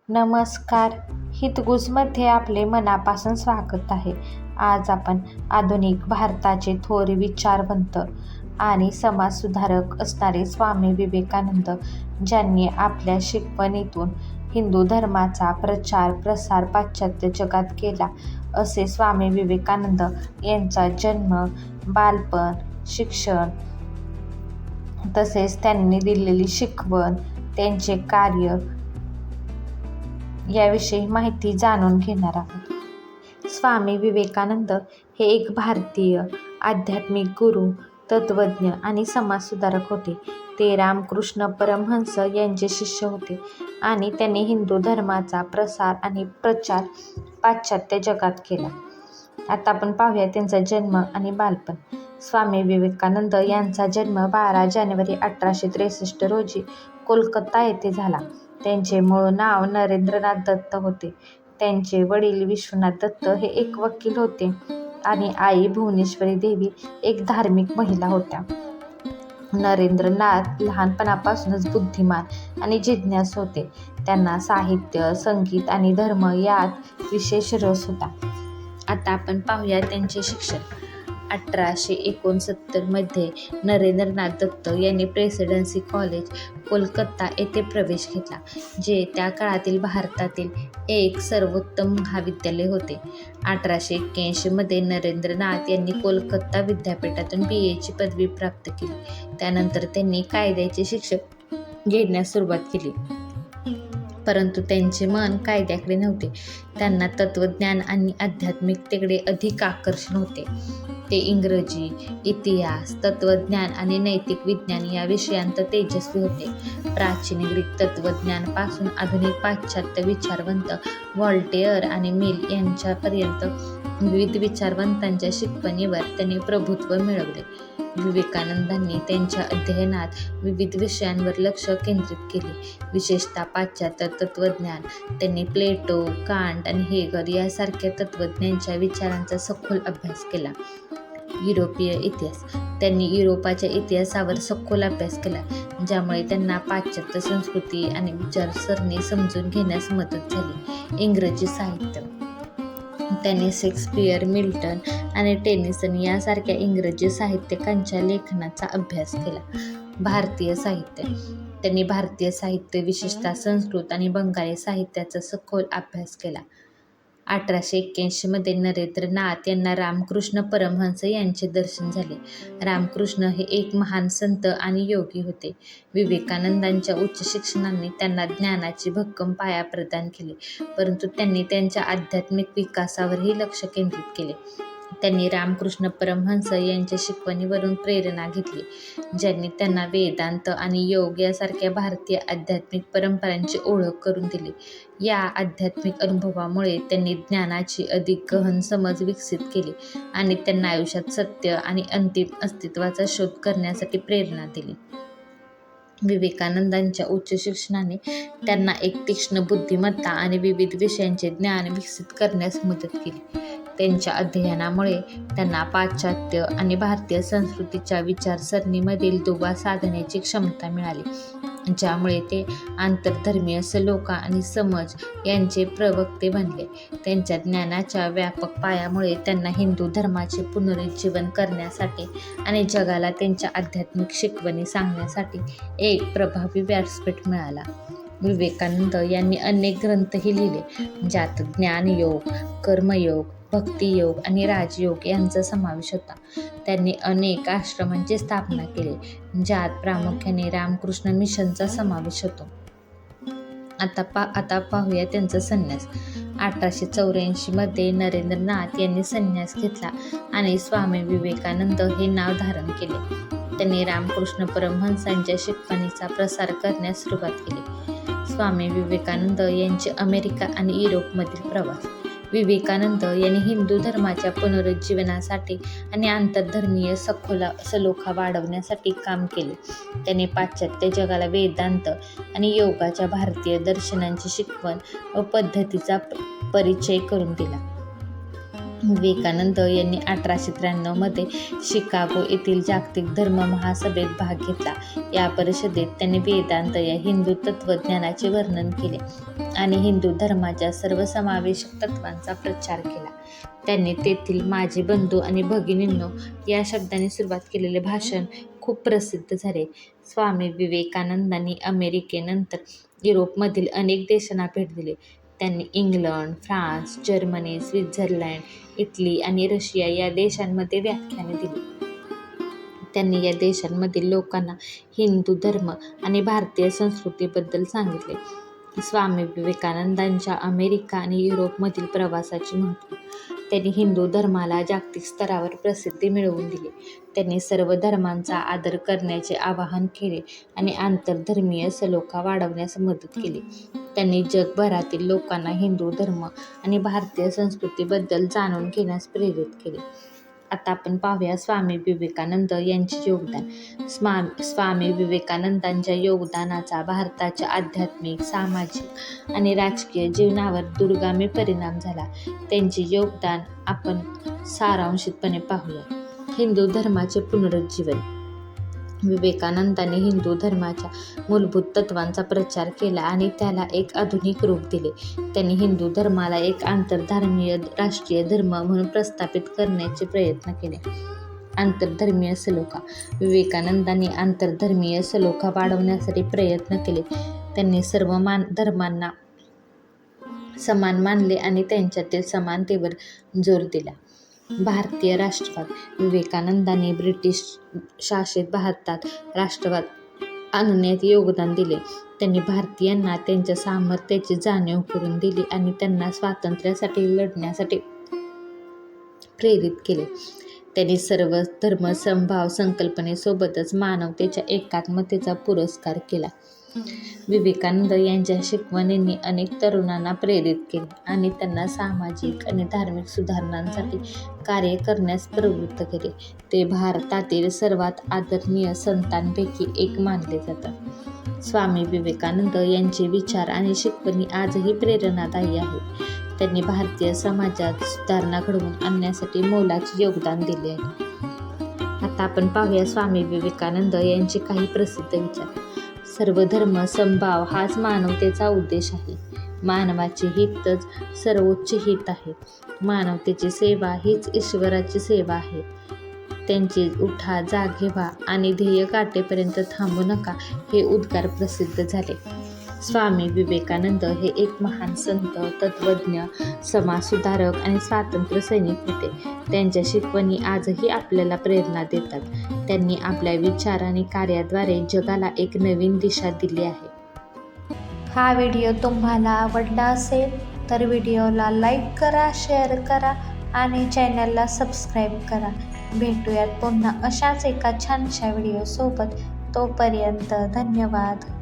नमस्कार. हितगुजमध्ये आपले मनापासून स्वागत आहे. आज आपण आधुनिक भारताचे थोर विचारवंत आणि समाजसुधारक असणारे स्वामी विवेकानंद, ज्यांनी आपल्या शिकवणीतून हिंदू धर्माचा प्रचार प्रसार पाश्चात्य जगात केला, असे स्वामी विवेकानंद यांचा जन्म, बालपण, शिक्षण तसेच त्यांनी दिलेली शिकवण, त्यांचे कार्य याविषयी माहिती जाणून घेणार आहोत. स्वामी विवेकानंद हे एक भारतीय आध्यात्मिक गुरु, तत्त्वज्ञ आणि समाजसुधारक होते. ते रामकृष्ण परमहंस यांचे शिष्य होते आणि त्यांनी हिंदू धर्माचा प्रसार आणि प्रचार पाश्चात्य जगात केला. आता आपण पाहूया त्यांचा जन्म आणि बालपण. स्वामी विवेकानंद यांचा जन्म 12 जानेवारी 1863 रोजी कोलकाता येथे झाला. त्यांचे मूळ नाव नरेंद्रनाथ दत्त होते. त्यांचे वडील विश्वनाथ दत्त हे एक वकील होते आणि आई भुवनेश्वरी देवी एक धार्मिक महिला होत्या. नरेंद्रनाथ लहानपणापासूनच बुद्धिमान आणि जिज्ञासू होते. त्यांना साहित्य, संगीत आणि धर्म यात विशेष रस होता. आता आपण पाहूया त्यांचे शिक्षण. 1869 मध्ये नरेंद्रनाथ दत्त यांनी प्रेसिडेन्सी कॉलेज, कोलकाता येथे प्रवेश घेतला, जे त्या काळातील भारतातील एक सर्वोत्तम महाविद्यालय होते. 1881 मध्ये नरेंद्रनाथ यांनी कोलकाता विद्यापीठातून BA ची पदवी प्राप्त केली. त्यानंतर त्यांनी कायद्याचे शिक्षण घेण्यास सुरुवात केली, परंतु त्यांचे मन कायद्याकडे नव्हते. त्यांना तत्त्वज्ञान आणि आध्यात्मिकतेकडे अधिक आकर्षण होते. ते इंग्रजी, इतिहास, तत्त्वज्ञान आणि नैतिक विज्ञान या विषयांत तेजस्वी होते. प्राचीन ग्रीक तत्त्वज्ञानापासून आधुनिक पाश्चात्य विचारवंत व्हॉल्टेअर आणि मिल यांच्यापर्यंत विविध विचारवंतांच्या शिकवणीवर त्यांनी प्रभुत्व मिळवले. विवेकानंदांनी त्यांच्या अध्ययनात विविध विषयांवर लक्ष केंद्रित केले, विशेषतः पाश्चात्य तत्त्वज्ञान. त्यांनी प्लेटो, कांट आणि हेगल यासारख्या तत्त्वज्ञांच्या विचारांचा सखोल अभ्यास केला. युरोपीय इतिहास. त्यांनी युरोपाच्या इतिहासावर सखोल अभ्यास केला, ज्यामुळे त्यांना पाश्चात्य संस्कृती आणि विचारसरणी समजून घेण्यास मदत झाली. इंग्रजी साहित्य. त्यांनी शेक्सपियर, मिल्टन आणि टेनिसन यासारख्या इंग्रजी साहित्यिकांच्या लेखनाचा अभ्यास केला. भारतीय साहित्य. त्यांनी भारतीय साहित्य, विशेषतः संस्कृत आणि बंगाली साहित्याचा सखोल अभ्यास केला. 1881 मध्ये नरेंद्रनाथ यांना रामकृष्ण परमहंस यांचे दर्शन झाले. रामकृष्ण हे एक महान संत आणि योगी होते. विवेकानंदांच्या उच्च शिक्षणाने त्यांना ज्ञानाची भक्कम पाया प्रदान केली, परंतु त्यांनी त्यांच्या आध्यात्मिक विकासावरही लक्ष केंद्रित केले. त्यांनी रामकृष्ण परमहंस यांच्या शिकवणीवरून प्रेरणा घेतली, ज्यांनी त्यांना वेदांत आणि योग यासारख्या भारतीय आध्यात्मिक परंपरांची ओळख करून दिली. या आध्यात्मिक अनुभवामुळे त्यांनी ज्ञानाची अधिक गहन समज विकसित केली आणि त्यांना आयुष्यात सत्य आणि अंतिम अस्तित्वाचा शोध करण्यासाठी प्रेरणा दिली. विवेकानंदांच्या उच्च शिक्षणाने त्यांना एक तीक्ष्ण बुद्धिमत्ता आणि विविध विषयांचे ज्ञान विकसित करण्यास मदत केली. त्यांच्या अध्ययनामुळे त्यांना पाश्चात्य आणि भारतीय संस्कृतीच्या विचारसरणीमधील दुवा साधण्याची क्षमता मिळाली, ज्यामुळे ते आंतरधर्मीय सलोखा आणि समज यांचे प्रवक्ते बनले. त्यांच्या ज्ञानाच्या व्यापक पायामुळे त्यांना हिंदू धर्माचे पुनरुज्जीवन करण्यासाठी आणि जगाला त्यांच्या आध्यात्मिक शिकवणी सांगण्यासाठी एक प्रभावी व्यासपीठ मिळाला. विवेकानंद यांनी अनेक ग्रंथही लिहिले, ज्यात ज्ञानयोग, कर्मयोग, भक्तियोग आणि राजयोग यांचा समावेश होता. त्यांनी अनेक आश्रमांची स्थापना केली, ज्यात प्रामुख्याने रामकृष्ण मिशनचा समावेश होतो. आता पाहूया त्यांचा संन्यास. 1884 मध्ये नरेंद्रनाथ यांनी संन्यास घेतला आणि स्वामी विवेकानंद हे नाव धारण केले. त्यांनी रामकृष्ण परमहंसांच्या शिकवणीचा प्रसार करण्यास सुरुवात केली. स्वामी विवेकानंद यांचे अमेरिका आणि युरोपमधील प्रवास. विवेकानंद यांनी हिंदू धर्माच्या पुनरुज्जीवनासाठी आणि आंतरधर्मीय सलोखा वाढवण्यासाठी काम केले. त्यांनी पाश्चात्य जगाला वेदांत आणि योगाच्या भारतीय दर्शनांची शिकवण व पद्धतीचा परिचय करून दिला. विवेकानंद यांनी 1893 शिकागो येथील जागतिक धर्म महासभेत भाग घेतला. या परिषदेत त्यांनी वेदांत या हिंदू तत्त्वज्ञानाचे वर्णन केले आणि हिंदू धर्माच्या सर्वसमावेशक तत्त्वांचा प्रचार केला. त्यांनी तेथील माझे बंधू आणि भगिनींनो या शब्दांनी सुरुवात केलेले भाषण खूप प्रसिद्ध झाले. स्वामी विवेकानंदांनी अमेरिकेनंतर युरोपमधील अनेक देशांना भेट दिली. त्यांनी England, France, Germany, Switzerland, Italy आणि रशिया या देशांमध्ये व्याख्याने दिली. त्यांनी या देशांमधील लोकांना हिंदू धर्म आणि भारतीय संस्कृतीबद्दल सांगितले. स्वामी विवेकानंदांच्या अमेरिका आणि युरोपमधील प्रवासाचे महत्त्व. त्यांनी हिंदू धर्माला जागतिक स्तरावर प्रसिद्धी मिळवून दिली. त्यांनी सर्व धर्मांचा आदर करण्याचे आवाहन केले आणि आंतरधर्मीय सलोखा वाढवण्यास मदत केली. त्यांनी जगभरातील लोकांना हिंदू धर्म आणि भारतीय संस्कृतीबद्दल जाणून घेण्यास प्रेरित केले. आता आपण पाहूया स्वामी विवेकानंद यांचे योगदान. स्वामी विवेकानंदांच्या योगदानाचा भारताच्या आध्यात्मिक, सामाजिक आणि राजकीय जीवनावर दूरगामी परिणाम झाला. त्यांचे योगदान आपण सारांशितपणे पाहूया. हिंदू धर्माचे पुनरुज्जीवन. विवेकानंदांनी हिंदू धर्माच्या मूलभूत तत्त्वांचा प्रचार केला आणि त्याला एक आधुनिक रूप दिले. त्यांनी हिंदू धर्माला एक आंतरधर्मीय राष्ट्रीय धर्म म्हणून प्रस्थापित करण्याचे प्रयत्न केले. आंतरधर्मीय सलोखा. विवेकानंदांनी आंतरधर्मीय सलोखा वाढवण्यासाठी प्रयत्न केले. त्यांनी सर्व धर्मांना समान मानले आणि त्यांच्यातील समानतेवर जोर दिला. भारतीय राष्ट्रवाद. विवेकानंदांनी ब्रिटिश शासित भारतात राष्ट्रवाद आणण्यात योगदान दिले. त्यांनी भारतीयांना त्यांच्या सामर्थ्याची जाणीव करून दिली आणि त्यांना स्वातंत्र्यासाठी लढण्यासाठी प्रेरित केले. त्यांनी सर्व धर्म समभाव संकल्पनेसोबतच मानवतेच्या एकात्मतेचा पुरस्कार केला. विवेकानंद यांच्या शिकवणींनी अनेक तरुणांना प्रेरित केले आणि त्यांना सामाजिक आणि धार्मिक सुधारणांसाठी कार्य करण्यास प्रवृत्त केले. ते भारतातील सर्वात आदरणीय संतांपैकी एक मानले जातात. स्वामी विवेकानंद यांचे विचार आणि शिकवणी आजही प्रेरणादायी आहेत. त्यांनी भारतीय समाजात सुधारणा घडवून आणण्यासाठी मोलाचे योगदान दिले आहे. आता आपण पाहूया स्वामी विवेकानंद यांचे काही प्रसिद्ध विचार. सर्व धर्म समभाव हाच मानवतेचा उद्देश आहे. मानवाचे हितच सर्वोच्च हित आहे. मानवतेची सेवा हीच ईश्वराची सेवा आहे. त्यांचे उठा, जागे व्हा आणि ध्येय गाठेपर्यंत थांबू नका हे उद्गार प्रसिद्ध झाले. स्वामी विवेकानंद हे एक महान संत, तत्त्वज्ञ, समाजसुधारक आणि स्वातंत्र्य सैनिक होते. त्यांच्या शिकवणी आजही आपल्याला प्रेरणा देतात. त्यांनी आपल्या विचार आणि कार्याद्वारे जगाला एक नवीन दिशा दिली आहे. हा व्हिडिओ तुम्हाला आवडला असेल तर व्हिडिओला लाईक करा, शेअर करा आणि चॅनलला सबस्क्राईब करा. भेटूयात पुन्हा अशाच एका छानशा व्हिडिओसोबत. तोपर्यंत धन्यवाद.